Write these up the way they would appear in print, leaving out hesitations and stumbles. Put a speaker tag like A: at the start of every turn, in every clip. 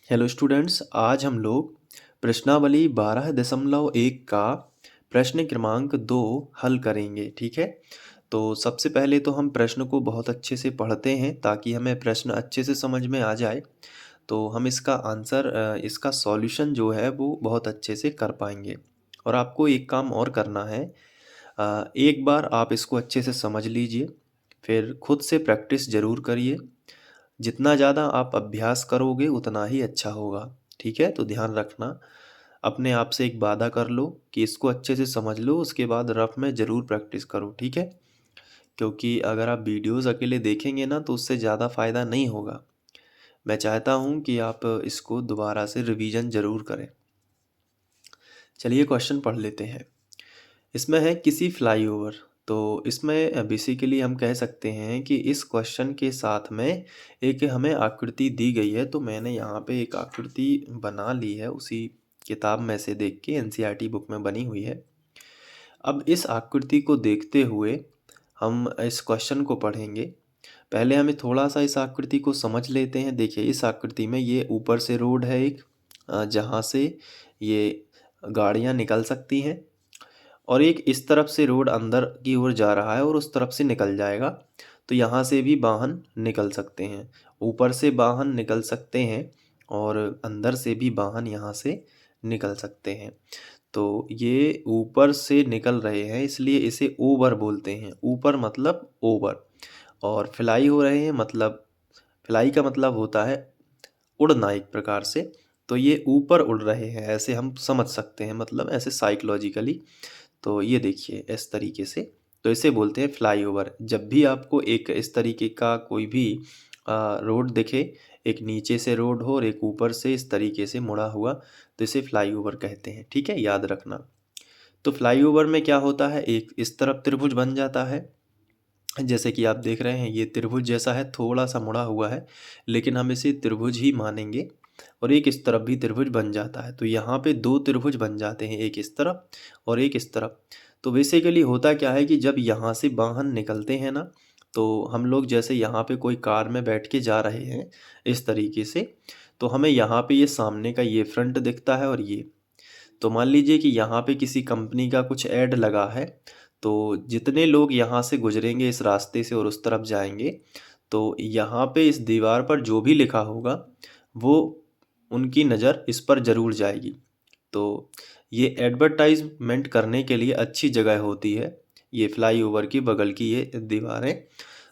A: Hello students, आज हम लोग प्रश्नावली 12.1 का प्रश्न क्रमांक 2 हल करेंगे। ठीक है, तो सबसे पहले तो हम प्रश्न को बहुत अच्छे से पढ़ते हैं ताकि हमें प्रश्न अच्छे से समझ में आ जाए। तो हम इसका आंसर इसका सॉल्यूशन जो है वो बहुत अच्छे से कर पाएंगे। और आपको एक काम और करना है। एक बार आप इसको अच्छे से समझ लीजिए, फिर खुद से प्रैक्टिस ज़रूर करिए। जितना ज़्यादा आप अभ्यास करोगे उतना ही अच्छा होगा। ठीक है, तो ध्यान रखना। अपने आप से एक वादा कर लो कि इसको अच्छे से समझ लो, उसके बाद रफ में ज़रूर प्रैक्टिस करो। ठीक है, क्योंकि अगर आप वीडियोस अकेले देखेंगे ना तो उससे ज़्यादा फ़ायदा नहीं होगा। मैं चाहता हूँ कि आप इसको दोबारा से रिवीजन ज़रूर करें। चलिए क्वेश्चन पढ़ लेते हैं। इसमें है किसी फ्लाईओवर। तो इसमें बेसिकली हम कह सकते हैं कि इस क्वेश्चन के साथ में एक हमें आकृति दी गई है, तो मैंने यहाँ पे एक आकृति बना ली है उसी किताब में से देख के, एनसीईआरटी बुक में बनी हुई है। अब इस आकृति को देखते हुए हम इस क्वेश्चन को पढ़ेंगे। पहले हमें थोड़ा सा इस आकृति को समझ लेते हैं। देखिए, इस आकृति में ये ऊपर से रोड है एक, जहाँ से ये गाड़ियाँ निकल सकती हैं, और एक इस तरफ से रोड अंदर की ओर जा रहा है और उस तरफ से निकल जाएगा। तो यहाँ से भी वाहन निकल सकते हैं, ऊपर से वाहन निकल सकते हैं और अंदर से भी वाहन यहाँ से निकल सकते हैं। तो ये ऊपर से निकल रहे हैं इसलिए इसे ओवर बोलते हैं। ऊपर मतलब ओवर, और फ्लाई हो रहे हैं मतलब, फ्लाई का मतलब होता है उड़ना एक प्रकार से। तो ये ऊपर उड़ रहे हैं ऐसे हम समझ सकते हैं, मतलब ऐसे साइकोलॉजिकली। तो ये देखिए इस तरीके से, तो इसे बोलते हैं फ्लाईओवर। जब भी आपको एक इस तरीके का कोई भी रोड दिखे, एक नीचे से रोड हो और एक ऊपर से इस तरीके से मुड़ा हुआ, तो इसे फ्लाईओवर कहते हैं। ठीक है, याद रखना। तो फ्लाईओवर में क्या होता है, एक इस तरफ त्रिभुज बन जाता है, जैसे कि आप देख रहे हैं ये त्रिभुज जैसा है, थोड़ा सा मुड़ा हुआ है, लेकिन हम इसे त्रिभुज ही मानेंगे। और एक इस तरफ भी त्रिभुज बन जाता है, तो यहाँ पे दो त्रिभुज बन जाते हैं, एक इस तरफ और एक इस तरफ। तो बेसिकली होता क्या है कि जब यहाँ से वाहन निकलते हैं ना, तो हम लोग जैसे यहाँ पे कोई कार में बैठ के जा रहे हैं इस तरीके से, तो हमें यहाँ पे ये सामने का ये फ्रंट दिखता है। और ये, तो मान लीजिए कि यहाँ पे किसी कंपनी का कुछ ऐड लगा है, तो जितने लोग यहाँ से गुजरेंगे इस रास्ते से और उस तरफ जाएंगे, तो यहाँ पे इस दीवार पर जो भी लिखा होगा वो उनकी नज़र इस पर ज़रूर जाएगी। तो ये एडवर्टाइजमेंट करने के लिए अच्छी जगह होती है, ये फ्लाईओवर की बगल की ये दीवारें,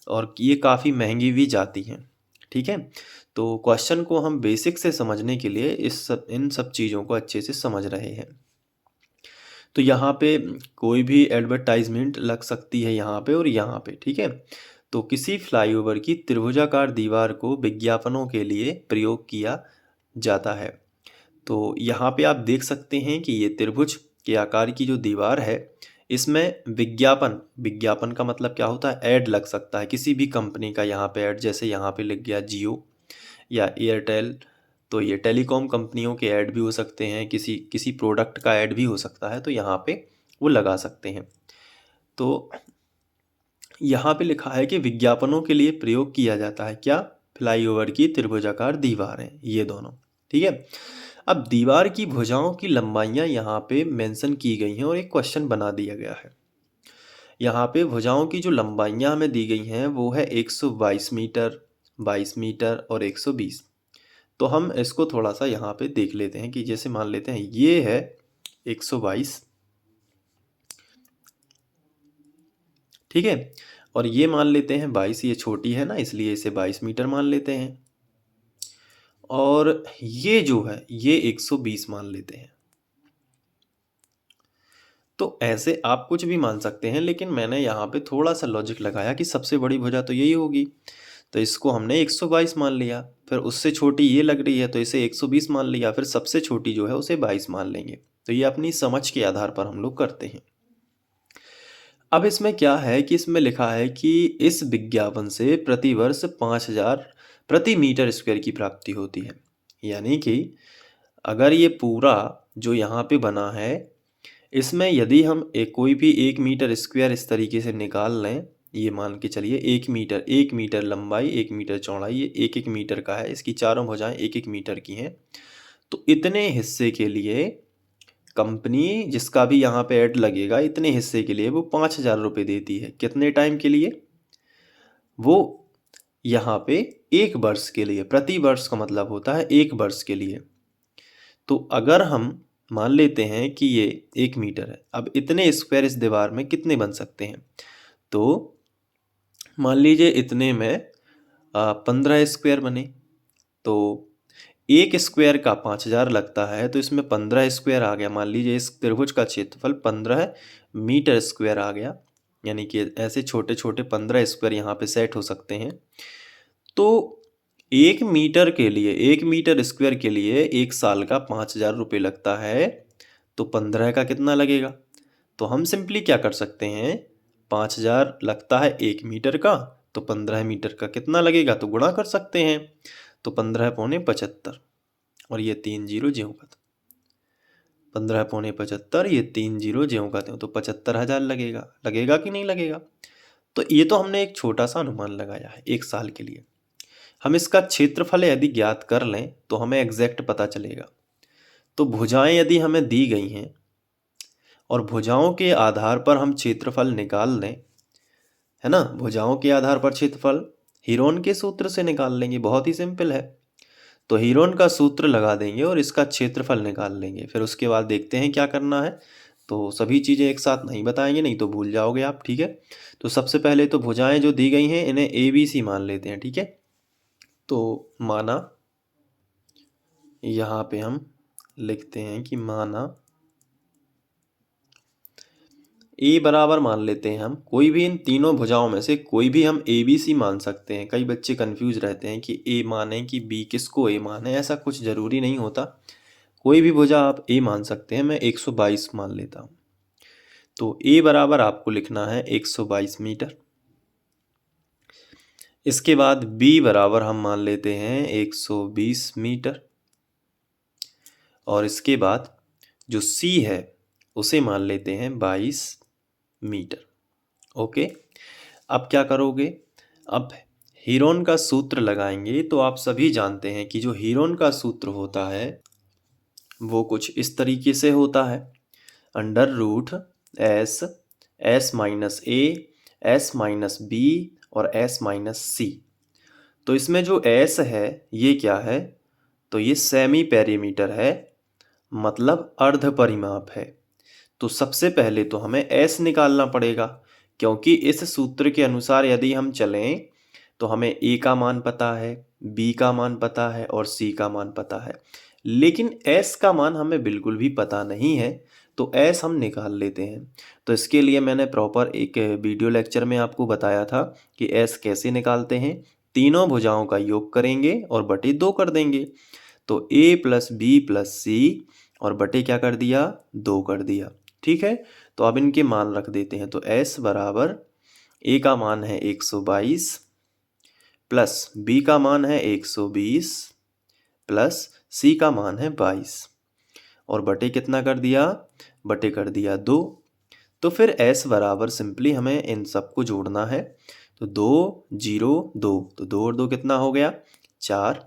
A: और ये काफ़ी महंगी भी जाती हैं। ठीक है, तो क्वेश्चन को हम बेसिक से समझने के लिए इन सब चीज़ों को अच्छे से समझ रहे हैं। तो यहाँ पे कोई भी एडवर्टाइजमेंट लग सकती है यहाँ पे और यहाँ पे। ठीक है, तो किसी फ्लाईओवर की त्रिभुजाकार दीवार को विज्ञापनों के लिए प्रयोग किया जाता है। तो यहाँ पे आप देख सकते हैं कि ये त्रिभुज के आकार की जो दीवार है, इसमें विज्ञापन, विज्ञापन का मतलब क्या होता है, ऐड लग सकता है किसी भी कंपनी का। यहाँ पे ऐड, जैसे यहाँ पे लग गया जियो या एयरटेल, तो ये टेलीकॉम कंपनियों के ऐड भी हो सकते हैं, किसी किसी प्रोडक्ट का ऐड भी हो सकता है, तो यहाँ पे वो लगा सकते हैं। तो यहाँ पे लिखा है कि विज्ञापनों के लिए प्रयोग किया जाता है क्या, फ्लाईओवर की त्रिभुजाकार दीवारें, ये दोनों। ठीक है, अब दीवार की भुजाओं की लंबाइयाँ यहाँ पे मेंशन की गई हैं और एक क्वेश्चन बना दिया गया है। यहाँ पे भुजाओं की जो लंबाइयाँ हमें दी गई हैं वो है 122 मीटर, 22 मीटर और 120। तो हम इसको थोड़ा सा यहाँ पे देख लेते हैं कि जैसे मान लेते हैं ये है 122। ठीक है, और ये मान लेते हैं 22, ये छोटी है ना इसलिए इसे 22 मीटर मान लेते हैं। और ये जो है ये 120 मान लेते हैं। तो ऐसे आप कुछ भी मान सकते हैं, लेकिन मैंने यहाँ पे थोड़ा सा लॉजिक लगाया कि सबसे बड़ी भुजा तो यही होगी, तो इसको हमने 122 मान लिया। फिर उससे छोटी ये लग रही है तो इसे 120 मान लिया, फिर सबसे छोटी जो है उसे 22 मान लेंगे। तो ये अपनी समझ के आधार पर हम लोग करते हैं। अब इसमें क्या है कि इसमें लिखा है कि इस विज्ञापन से प्रति वर्ष 5,000 प्रति मीटर स्क्वायर की प्राप्ति होती है। यानी कि अगर ये पूरा जो यहाँ पे बना है, इसमें यदि हम कोई भी 1 मीटर स्क्वायर इस तरीके से निकाल लें, ये मान के चलिए 1 मीटर लंबाई, 1 मीटर चौड़ाई, ये 1-1 मीटर का है, इसकी चारों भुजाएं 1-1 मीटर की हैं। तो इतने हिस्से के लिए कंपनी, जिसका भी यहाँ पे ऐड लगेगा, इतने हिस्से के लिए वो 5,000 रुपये देती है। कितने टाइम के लिए? वो यहाँ पे 1 वर्ष के लिए। प्रति वर्ष का मतलब होता है 1 वर्ष के लिए। तो अगर हम मान लेते हैं कि ये 1 मीटर है, अब इतने स्क्वायर इस दीवार में कितने बन सकते हैं? तो मान लीजिए इतने में 15 स्क्वायर बने, तो 1 स्क्वायर का 5,000 लगता है, तो इसमें 15 स्क्वायर आ गया। मान लीजिए इस त्रिभुज का क्षेत्रफल 15 मीटर स्क्वायर आ गया, यानी कि ऐसे छोटे छोटे 15 स्क्वायर यहाँ पे सेट हो सकते हैं। तो 1 मीटर के लिए, 1 मीटर स्क्वायर के लिए 1 साल का 5,000 रुपये लगता है, तो 15 का कितना लगेगा? तो हम सिंपली क्या कर सकते हैं, 5,000 लगता है 1 मीटर का, तो 15 मीटर का कितना लगेगा, तो गुणा कर सकते हैं। तो 15 पौने 75, और ये 3 जीरो ज्यों का 15 पौने 75, ये 3 जीरो ज्यों का त्यों, तो 75,000 लगेगा। लगेगा कि नहीं लगेगा? तो ये तो हमने एक छोटा सा अनुमान लगाया है 1 साल के लिए। हम इसका क्षेत्रफल यदि ज्ञात कर लें तो हमें एग्जैक्ट पता चलेगा। तो भुजाएं यदि हमें दी गई हैं और भुजाओं के आधार पर हम क्षेत्रफल निकाल लें, है ना, भुजाओं के आधार पर क्षेत्रफल हीरोन के सूत्र से निकाल लेंगे, बहुत ही सिंपल है। तो हीरोन का सूत्र लगा देंगे और इसका क्षेत्रफल निकाल लेंगे। फिर उसके बाद देखते हैं क्या करना है। तो सभी चीज़ें एक साथ नहीं बताएंगे, नहीं तो भूल जाओगे आप, ठीक है। तो सबसे पहले तो भुजाएं जो दी गई हैं इन्हें ABC मान लेते हैं, ठीक है। तो माना, यहाँ पे हम लिखते हैं कि माना ए बराबर मान लेते हैं हम, कोई भी इन तीनों भुजाओं में से कोई भी हम ABC मान सकते हैं। कई बच्चे कंफ्यूज रहते हैं कि ए माने कि बी, किसको ए माने, ऐसा कुछ ज़रूरी नहीं होता। कोई भी भुजा आप ए मान सकते हैं। मैं 122 मान लेता हूँ। तो ए बराबर आपको लिखना है 122 मीटर। इसके बाद बी बराबर हम मान लेते हैं 120 मीटर, और इसके बाद जो सी है उसे मान लेते हैं 22 मीटर। ओके, अब क्या करोगे? अब हीरोन का सूत्र लगाएंगे। तो आप सभी जानते हैं कि जो हीरोन का सूत्र होता है वो कुछ इस तरीके से होता है, under root S, S minus A, S minus B और एस माइनस सी। तो इसमें जो एस है ये क्या है? तो ये सेमी पेरीमीटर है, मतलब अर्ध परिमाप है। तो सबसे पहले तो हमें एस निकालना पड़ेगा, क्योंकि इस सूत्र के अनुसार यदि हम चलें तो हमें ए का मान पता है, बी का मान पता है और सी का मान पता है, लेकिन एस का मान हमें बिल्कुल भी पता नहीं है। तो एस हम निकाल लेते हैं। तो इसके लिए मैंने प्रॉपर एक वीडियो लेक्चर में आपको बताया था कि एस कैसे निकालते हैं। तीनों भुजाओं का योग करेंगे और बटे 2 कर देंगे। तो ए प्लस बी प्लस सी और बटे क्या कर दिया, 2 कर दिया, ठीक है। तो अब इनके मान रख देते हैं। तो एस बराबर ए का मान है 122 प्लस बी का मान है 120 प्लस सी का मान है 22, और बटे कितना कर दिया, बटे कर दिया 2। तो फिर एस बराबर सिंपली हमें इन सबको जोड़ना है। तो 2 0 2, तो 2 और 2 कितना हो गया, 4,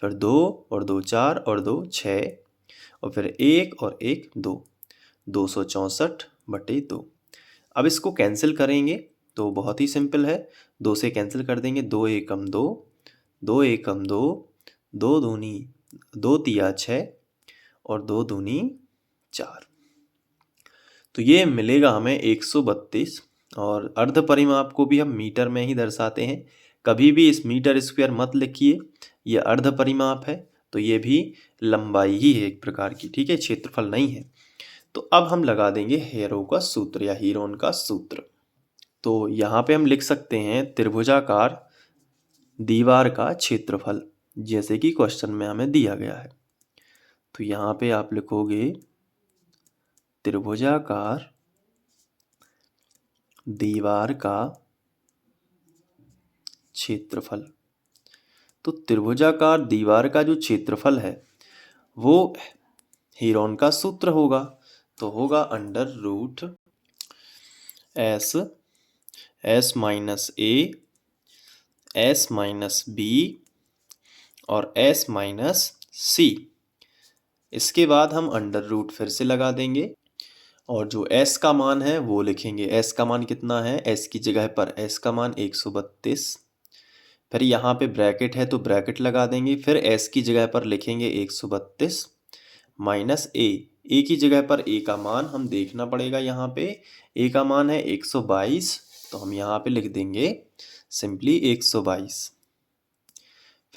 A: फिर 2 और 2 4 और 2 6, और फिर 1 और 1 2, 264 बटे 2। अब इसको कैंसिल करेंगे तो बहुत ही सिंपल है, 2 से कैंसिल कर देंगे, 2 एकम 2, 2 एकम 2, 2 दूनी 2 तिया 6 और 2 दूनी 4। तो ये मिलेगा हमें 132। और अर्ध परिमाप को भी हम मीटर में ही दर्शाते हैं। कभी भी इस मीटर स्क्वायर मत लिखिए, ये अर्ध परिमाप है, तो ये भी लंबाई ही है एक प्रकार की, ठीक है, क्षेत्रफल नहीं है। तो अब हम लगा देंगे हेरो का सूत्र या हीरोन का सूत्र। तो यहाँ पे हम लिख सकते हैं त्रिभुजाकार दीवार का क्षेत्रफल, जैसे कि क्वेश्चन में हमें दिया गया है। तो यहाँ पे आप लिखोगे त्रिभुजाकार दीवार का क्षेत्रफल। तो त्रिभुजाकार दीवार का जो क्षेत्रफल है वो हीरोन का सूत्र होगा। तो होगा under root S, S minus A, S minus B और एस माइनस सी। इसके बाद हम अंडर रूट फिर से लगा देंगे और जो s का मान है वो लिखेंगे। s का मान कितना है, s की जगह पर s का मान 132। फिर यहाँ पे ब्रैकेट है तो ब्रैकेट लगा देंगे, फिर s की जगह पर लिखेंगे 132 माइनस a की जगह पर a का मान हम देखना पड़ेगा। यहाँ पे a का मान है 122, तो हम यहाँ पे लिख देंगे सिंपली 122।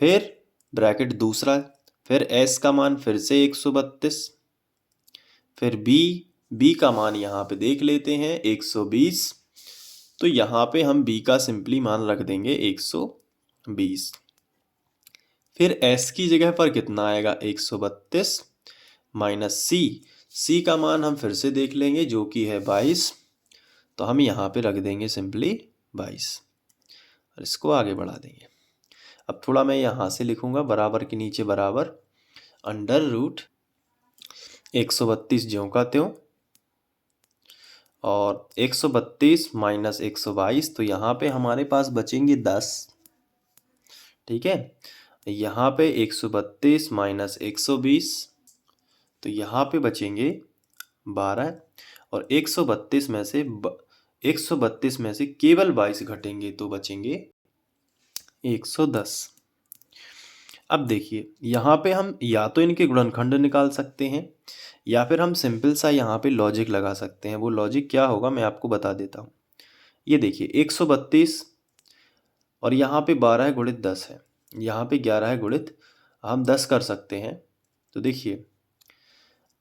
A: फिर ब्रैकेट दूसरा, फिर s का मान फिर से 132, फिर b का मान यहाँ पे देख लेते हैं 120, तो यहाँ पे हम b का सिंपली मान रख देंगे 120। फिर s की जगह पर कितना आएगा 132 माइनस c का मान हम फिर से देख लेंगे जो कि है 22, तो हम यहाँ पे रख देंगे सिंपली 22 और इसको आगे बढ़ा देंगे। अब थोड़ा मैं यहाँ से लिखूंगा बराबर के नीचे बराबर, अंडर रूट 132 ज्यों का त्यों और 132 माइनस 122, तो यहाँ पे हमारे पास बचेंगे 10। ठीक है, यहाँ पे 132 माइनस 120, तो यहाँ पे बचेंगे 12 और 132 में से 132 में से केवल 22 घटेंगे तो बचेंगे 110। अब देखिए यहाँ पे हम या तो इनके गुणनखंड निकाल सकते हैं या फिर हम सिंपल सा यहाँ पे लॉजिक लगा सकते हैं। वो लॉजिक क्या होगा मैं आपको बता देता हूँ। ये देखिए 132 और यहाँ पे 12 गुणित 10 है, यहाँ पे 11 है गुणित हम 10 कर सकते हैं। तो देखिए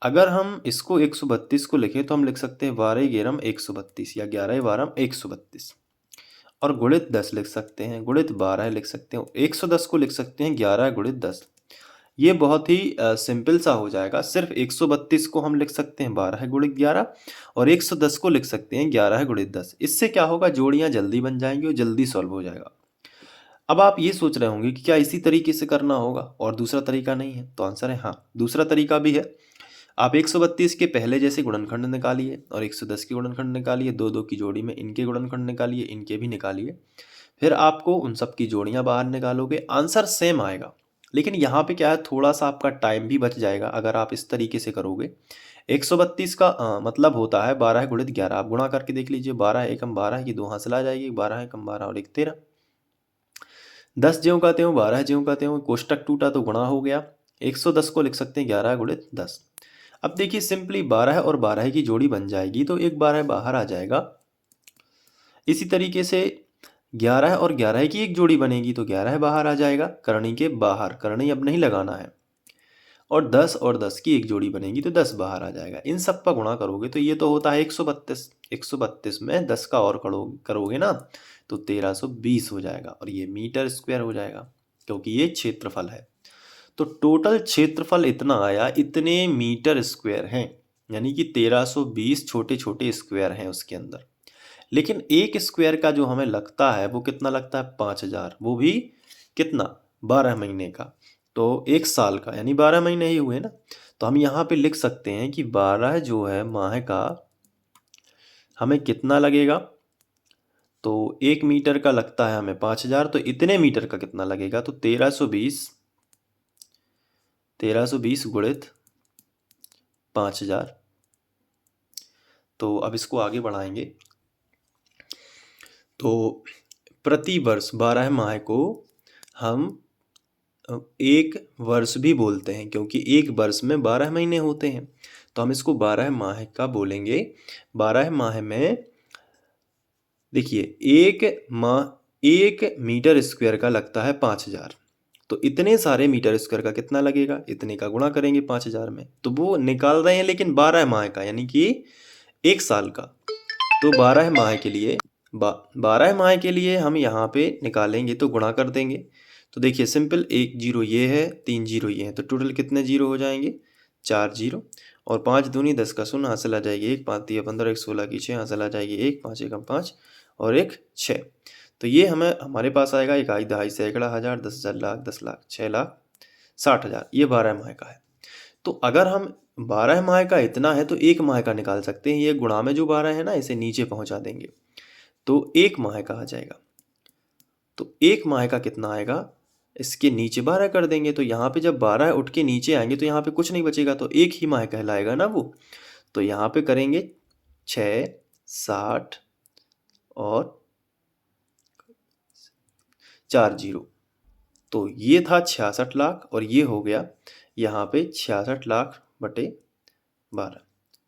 A: अगर हम इसको 132 को लिखें तो हम लिख सकते हैं 12 11 132 या 11 12 132 और गुणित 10 लिख सकते हैं, गुणित 12 लिख सकते हैं, 110 को लिख सकते हैं 11 गुणित 10। ये बहुत ही सिंपल सा हो जाएगा। सिर्फ 132 को हम लिख सकते हैं 12 गुणित 11 और 110 को लिख सकते हैं 11 गुणित 10। इससे क्या होगा, जोड़ियां जल्दी बन जाएंगी और जल्दी सॉल्व हो जाएगा। अब आप ये सोच रहे होंगे कि क्या इसी तरीके से करना होगा और दूसरा तरीका नहीं है, तो आंसर है हाँ, दूसरा तरीका भी है। आप 132 के पहले जैसे गुणनखंड निकालिए और 110 के गुणनखंड निकालिए, दो दो की जोड़ी में इनके गुणनखंड निकालिए, इनके भी निकालिए, फिर आपको उन सब की जोड़ियां बाहर निकालोगे, आंसर सेम आएगा। लेकिन यहाँ पे क्या है, थोड़ा सा आपका टाइम भी बच जाएगा अगर आप इस तरीके से करोगे। 132 का मतलब होता है 12 गुणित 11। आप गुणा करके देख लीजिए, 12 एकम 12 की 2 हासिल आ जाएगी, 12 एकम 12 और 1 13। 10 ज्यों का त्यों 12 ज्यों का त्यों, कोष्टक टूटा तो गुणा हो गया। 110 को लिख सकते हैं 11 गुणित 10। अब देखिए सिंपली 12 और 12 की जोड़ी बन जाएगी तो एक 12 बाहर आ जाएगा। इसी तरीके से 11 और 11 की एक जोड़ी बनेगी तो 11 बाहर आ जाएगा, करनी के बाहर, करनी अब नहीं लगाना है। और 10 और 10 की एक जोड़ी बनेगी तो 10 बाहर आ जाएगा। इन सब का गुणा करोगे तो ये तो होता है 132। 132 में 10 का और करोगे ना तो 1320 हो जाएगा और ये मीटर स्क्वायर हो जाएगा क्योंकि ये क्षेत्रफल है। तो टोटल क्षेत्रफल इतना आया, इतने मीटर स्क्वायर हैं, यानी कि 1320 छोटे छोटे स्क्वायर हैं उसके अंदर। लेकिन एक स्क्वायर का जो हमें लगता है वो कितना लगता है, 5000, वो भी कितना, 12 महीने का। तो एक साल का यानी 12 महीने ही हुए ना, तो हम यहाँ पे लिख सकते हैं कि 12 जो है माह का हमें कितना लगेगा, तो 1 मीटर का लगता है हमें 5000, तो इतने मीटर का कितना लगेगा, तो 1320 गुणित 5000। तो अब इसको आगे बढ़ाएंगे तो प्रति वर्ष 12 माह को हम एक वर्ष भी बोलते हैं क्योंकि एक वर्ष में 12 महीने होते हैं, तो हम इसको 12 माह का बोलेंगे। 12 माह में देखिए एक माह 1 मीटर स्क्वायर का लगता है 5000, तो इतने सारे मीटर स्क्वायर का कितना लगेगा, इतने का गुणा करेंगे 5000 में, तो वो निकाल रहे हैं लेकिन 12 माह का यानी कि एक साल का। तो 12 माह के लिए 12 माह के लिए हम यहाँ पे निकालेंगे तो गुणा कर देंगे। तो देखिए सिंपल, 1 जीरो ये है, 3 जीरो ये है, तो टोटल कितने जीरो हो जाएंगे, 4 जीरो, और 5 दूनी 10 का शून्य हासिल आ जाएगी 1, 5 दिया 15, 1 16 की 6 हासिल आ जाएगी 1, 5 एकम 5 और 1 6। तो ये हमें हमारे पास आएगा इकाई दहाई सैकड़ा हज़ार 10,000 लाख 10 लाख 6 लाख 60,000। ये 12 माह का है। तो अगर हम 12 माह का इतना है तो एक माह का निकाल सकते हैं। ये गुणा में जो 12 है ना, इसे नीचे पहुंचा देंगे तो 1 माह का आ जाएगा। तो 1 माह का कितना आएगा, इसके नीचे 12 कर देंगे, तो यहाँ पे जब 12 उठ के नीचे आएंगे तो यहाँ पे कुछ नहीं बचेगा, तो 1 ही माह कहलाएगा ना वो। तो यहाँ पे करेंगे 6, 60 और 4 जीरो, तो ये था 66 लाख और ये हो गया यहाँ पे 66 लाख बटे 12,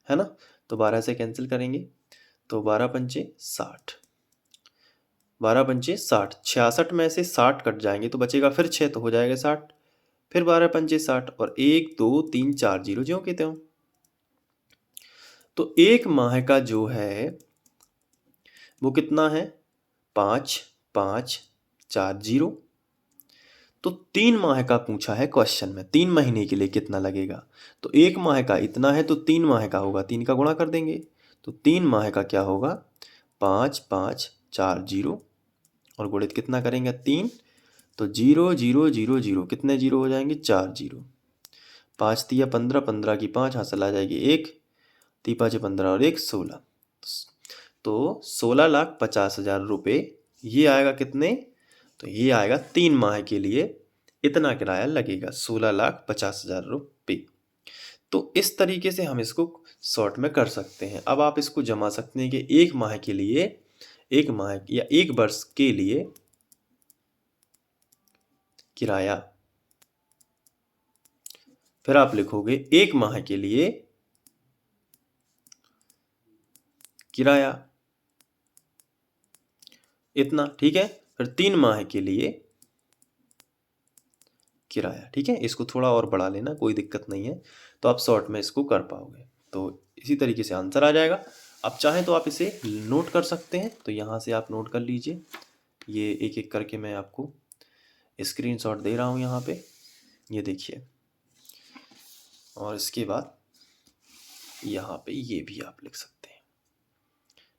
A: है ना। तो 12 से कैंसिल करेंगे तो 12 पंचे 60, 12 पंचे 60, 66 में से 60 कट जाएंगे तो बचेगा फिर 6, तो हो जाएगा 60, फिर 12 पंचे 60 और 1 2 3 4 जीरो ज्यों के त्यों। तो 1 माह का जो है वो कितना है, 5 5 4 जीरो। तो 3 माह का पूछा है क्वेश्चन में, 3 महीने के लिए कितना लगेगा। तो 1 माह का इतना है तो 3 माह का होगा, 3 का गुणा कर देंगे। तो 3 माह का क्या होगा, 5 5 4 जीरो और गुणित कितना करेंगे 3, तो 0 0 0 0, कितने जीरो हो जाएंगे, 4 जीरो। 5 तिया 15, 15 की 5 हासिल आ जाएगी 1, 3 5 15 और 1 16। तो 16,50,000 रुपये ये आएगा कितने, तो ये आएगा 3 माह के लिए इतना किराया लगेगा, 16,50,000 रुपये। तो इस तरीके से हम इसको शॉर्ट में कर सकते हैं। अब आप इसको जमा सकते हैं कि 1 माह के लिए, 1 माह या 1 वर्ष के लिए किराया, फिर आप लिखोगे 1 माह के लिए किराया इतना, ठीक है। फिर 3 माह के लिए किराया, ठीक है। इसको थोड़ा और बढ़ा लेना, कोई दिक्कत नहीं है, तो आप शॉर्ट में इसको कर पाओगे। तो इसी तरीके से आंसर आ जाएगा। आप चाहें तो आप इसे नोट कर सकते हैं, तो यहाँ से आप नोट कर लीजिए। ये एक एक करके मैं आपको स्क्रीनशॉट दे रहा हूँ यहाँ पे, ये देखिए। और इसके बाद यहाँ पे ये भी आप लिख सकते हैं,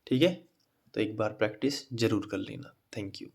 A: ठीक है। तो एक बार प्रैक्टिस ज़रूर कर लेना। Thank you.